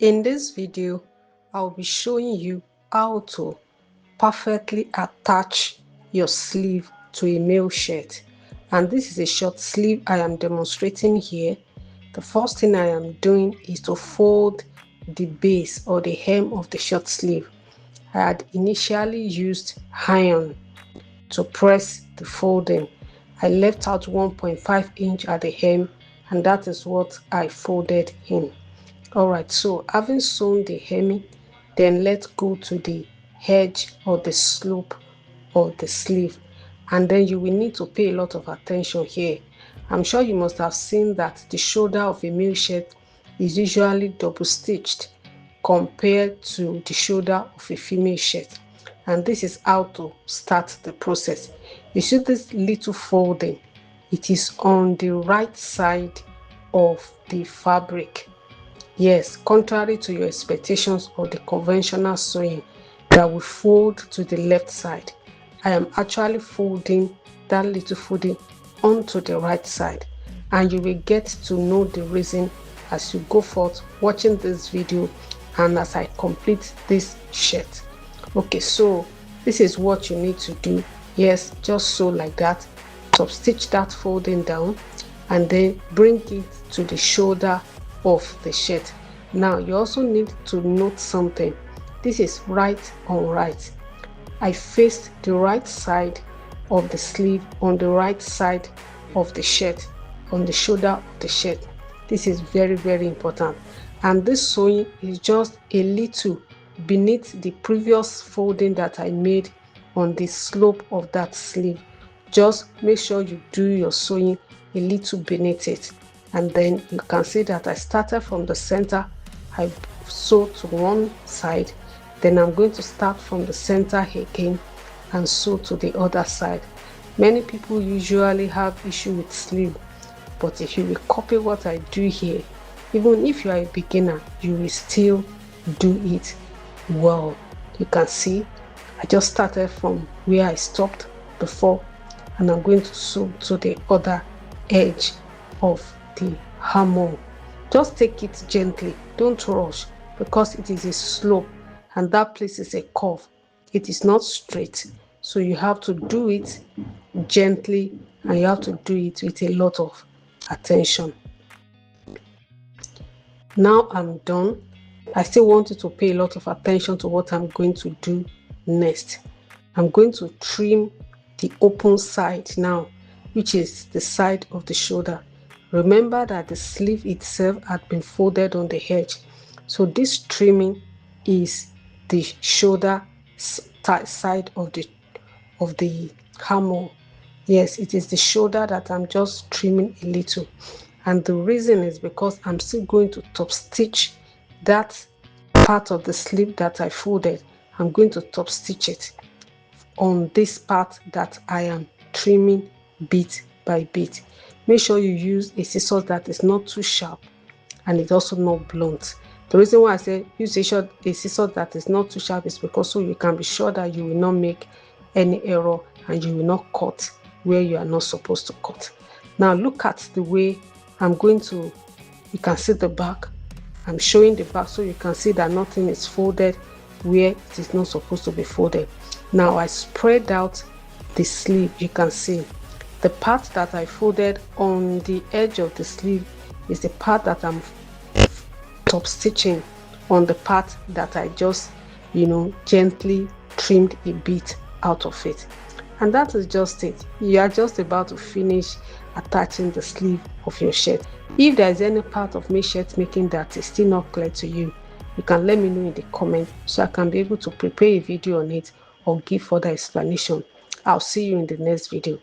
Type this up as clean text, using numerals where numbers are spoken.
In this video, I'll be showing you how to perfectly attach your sleeve to a male shirt. And this is a short sleeve I am demonstrating here. The first thing I am doing is to fold the base or the hem of the short sleeve. I had initially used iron to press the folding. I left out 1.5 inch at the hem, and that is what I folded in. Alright, so having sewn the hemming, then let's go to the edge or the slope of the sleeve, and then you will need to pay a lot of attention here. I'm sure you must have seen that the shoulder of a male shirt is usually double stitched compared to the shoulder of a female shirt, and this is how to start the process. You see this little folding, it is on the right side of the fabric. Yes, contrary to your expectations of the conventional sewing that will fold to the left side, I am actually folding that little folding onto the right side, and you will get to know the reason as you go forth watching this video and as I complete this shirt. Okay, so this is what you need to do. Yes, just sew like that, top stitch that folding down, and then bring it to the shoulder of the shirt. Now you also need to note something. This is right on right. I faced the right side of the sleeve on the right side of the shirt, on the shoulder of the shirt. This is very, very important, and this sewing is just a little beneath the previous folding that I made on the slope of that sleeve. Just make sure you do your sewing a little beneath it, and then you can see that I started from the center. I sew to one side, then I'm going to start from the center again and sew to the other side. Many people usually have issue with sleeve, but if you will copy what I do here, even if you are a beginner, you will still do it well. You can see I just started from where I stopped before, and I'm going to sew to the other edge of the armhole. Just take it gently, don't rush, because it is a slope and that place is a curve. It is not straight, so you have to do it gently and you have to do it with a lot of attention. Now I'm done. I still want you to pay a lot of attention to what I'm going to do next. I'm going to trim the open side now, which is the side of the shoulder. Remember that the sleeve itself had been folded on the edge, so this trimming is the shoulder side of the armhole. Yes, it is the shoulder that I'm just trimming a little, and the reason is because I'm still going to top stitch that part of the sleeve that I folded. I'm going to top stitch it on this part that I am trimming bit by bit. Make sure you use a scissors that is not too sharp and it's also not blunt. The reason why I say use a scissors that is not too sharp is because so you can be sure that you will not make any error and you will not cut where you are not supposed to cut. Now look at the way I'm going to, you can see the back. I'm showing the back so you can see that nothing is folded where it is not supposed to be folded. Now I spread out the sleeve. You can see the part that I folded on the edge of the sleeve is the part that I'm top stitching on the part that I just gently trimmed a bit out of it. And that is just it. You are just about to finish attaching the sleeve of your shirt. If there is any part of my shirt making that is still not clear to you, you can let me know in the comment so I can be able to prepare a video on it or give further explanation. I'll see you in the next video.